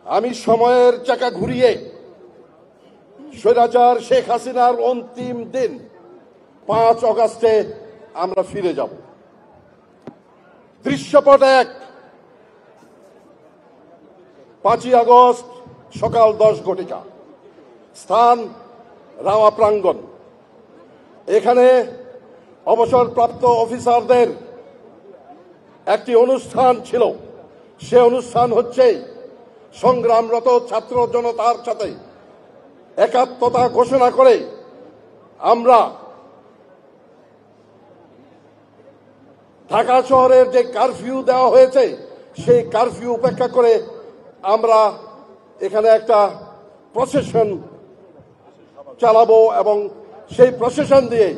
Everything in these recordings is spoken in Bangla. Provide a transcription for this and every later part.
আমি সময়ের চাকা ঘুরিয়ে স্বৈরাচার শেখ হাসিনার অন্তিম দিন 5 অগাস্টে আমরা ফিরে যাব। দৃশ্যপট 1, 5 আগস্ট সকাল 10 ঘটিকা, স্থান রাওয়া প্রাঙ্গণ। এখানে অবসরপ্রাপ্ত অফিসারদের একটি অনুষ্ঠান ছিল। সে অনুষ্ঠান হচ্ছে সংগ্রামরত ছাত্র জনতার সাথে একাত্মতা ঘোষণা করে আমরা ঢাকা শহরের যে কারফিউ দেওয়া হয়েছে সেই কারফিউ উপেক্ষা করে আমরা এখানে একটা প্রসেশন চালাবো এবং সেই প্রসেশন দিয়ে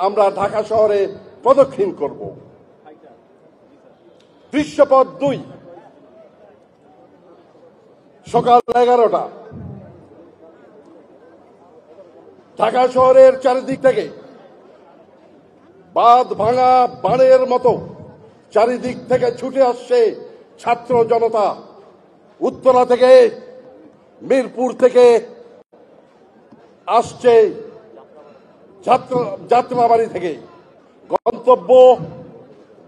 আমরা ঢাকা শহরে প্রদক্ষিণ করব। দৃশ্যপট 2, সকাল 11টা। ঢাকা শহরের চারিদিক থেকে বাঁধ ভাঙা বানের মতো চারিদিক থেকে ছুটে আসছে ছাত্র জনতা। উত্তরা থেকে, মিরপুর থেকে আসছে যাত্রাবাড়ি থেকে, গন্তব্য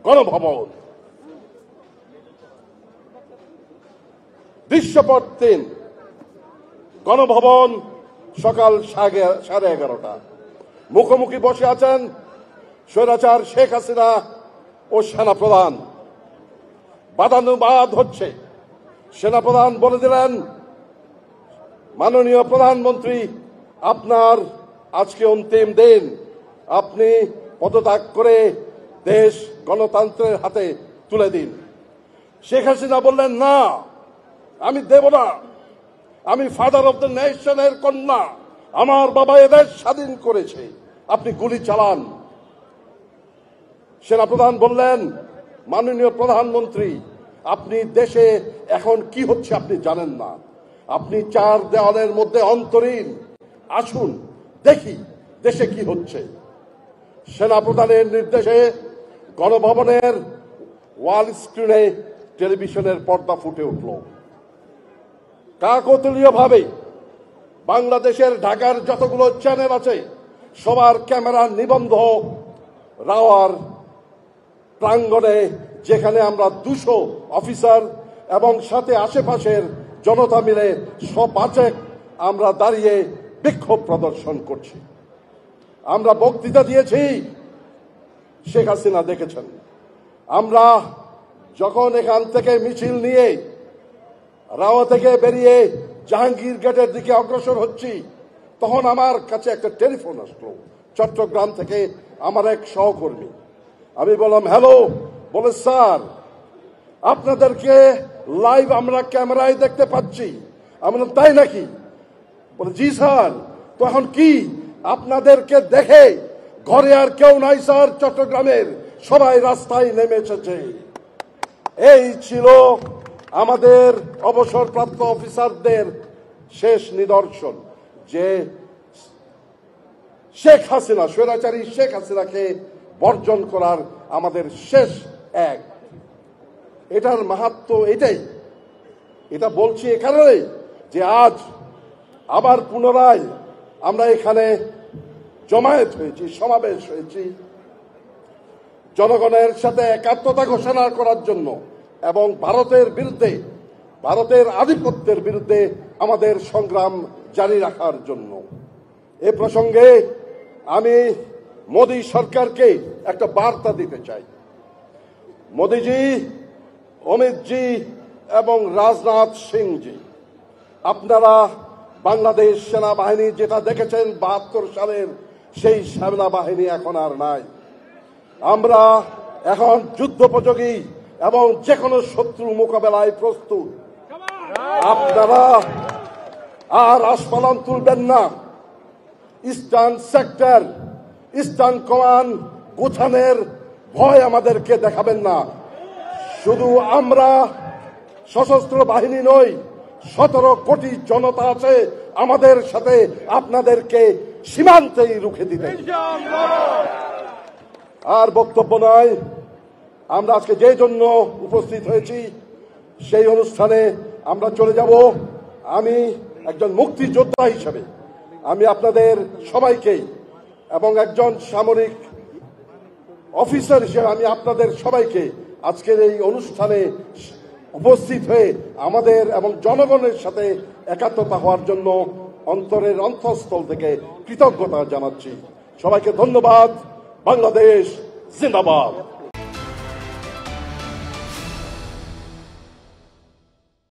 গণভবন। দৃশ্যপট 3, গণভবন সকাল 11:30। মুখোমুখি বসে আছেন স্বৈরাচার শেখ হাসিনা ও সেনাপ্রধান। বাদানুবাদ হচ্ছে। সেনাপ্রধান বলে দিলেন, মাননীয় প্রধানমন্ত্রী, আপনার আজকে অন্তিম দিন, আপনি পদত্যাগ করে দেশ গণতন্ত্রের হাতে তুলে দিন। শেখ হাসিনা বললেন, না, আমি দেব না। আমি ফাদার অব দ্য নেশনের কন্যা, আমার বাবা এদেশ স্বাধীন করেছে, আপনি গুলি চালান। সেনাপ্রধান বললেন, মাননীয় প্রধানমন্ত্রী, আপনি দেশে এখন কি হচ্ছে আপনি জানেন না, আপনি 4 দেওয়ালের মধ্যে অন্তরীণ, আসুন দেখি দেশে কি হচ্ছে। সেনাপ্রধানের নির্দেশে গণভবনের ওয়াল স্ক্রিনে টেলিভিশনের পর্দা ফুটে উঠল। কাকতালীয়ভাবে বাংলাদেশের ঢাকার যতগুলো চ্যানেল আছে সবার ক্যামেরা নিবন্ধ রাওয়ার প্রাঙ্গণে, যেখানে আমরা 200 অফিসার এবং সাথে আশেপাশের জনতা মিলে 105 আমরা দাঁড়িয়ে বিক্ষোভ প্রদর্শন করছি। আমরা বক্তৃতা দিয়েছি, শেখ হাসিনা দেখেছেন। আমরা যখন এখান থেকে মিছিল নিয়ে রাওয়া থেকে বেরিয়ে জাহাঙ্গীর গেটের দিকে অগ্রসর হচ্ছি, তখন আমার কাছে একটা টেলিফোন আসলো চট্টগ্রাম থেকে, আমার এক সহকর্মী। আমি বললাম, হ্যালো। বলে, স্যার, আপনাদেরকে লাইভ আমরা ক্যামেরায় দেখতে পাচ্ছি। আমি বললাম, তাই নাকি? বলে, জি স্যার। তো এখন কি আপনাদেরকে দেখে ঘরে আর কেউ নাই স্যার, চট্টগ্রামের সবাই রাস্তায় নেমে এসেছে। এই ছিল আমাদের অবসরপ্রাপ্ত অফিসারদের শেষ নিদর্শন, যে শেখ হাসিনা, স্বৈরাচারী শেখ হাসিনাকে বর্জন করার আমাদের শেষ এক। এটার মাহাত্ম্য এটাই। এটা বলছি এখানে যে আজ আবার পুনরায় আমরা এখানে জমায়েত হয়েছি, সমাবেশ হয়েছি জনগণের সাথে একাত্মতা ঘোষণা করার জন্য এবং ভারতের বিরুদ্ধে, ভারতের আধিপত্যের বিরুদ্ধে আমাদের সংগ্রাম জারি রাখার জন্য। এ প্রসঙ্গে আমি মোদী সরকারকে একটা বার্তা দিতে চাই। মোদীজি, অমিতজি এবং রাজনাথ সিংজি, আপনারা বাংলাদেশ সেনাবাহিনী যেটা দেখেছেন 72 সালের, সেই সেনাবাহিনী এখন আর নাই। আমরা এখন যুদ্ধোপযোগী এবং যে কোনো শত্রু মোকাবেলায় প্রস্তুত। আপনারা আর আস্ফালন তুলবেন না। ইস্টার্ন সেক্টর, ইস্টার্ন কমান্ড গোছানোর ভয় আমাদেরকে দেখাবেন না। শুধু আমরা সশস্ত্র বাহিনী নই, 17 কোটি জনতা আছে আমাদের সাথে, আপনাদেরকে সীমান্তেই রুখে দিতে। আর বক্তব্য নয়, আমরা আজকে যে জন্য উপস্থিত হয়েছি সেই অনুষ্ঠানে আমরা চলে যাব। আমি একজন মুক্তিযোদ্ধা হিসেবে আমি আপনাদের সবাইকেই এবং একজন সামরিক অফিসার হিসেবে আমি আপনাদের সবাইকে আজকের এই অনুষ্ঠানে উপস্থিত হয়ে আমাদের এবং জনগণের সাথে একাত্মতা হওয়ার জন্য অন্তরের অন্তঃস্থল থেকে কৃতজ্ঞতা জানাচ্ছি। সবাইকে ধন্যবাদ। বাংলাদেশ জিন্দাবাদ।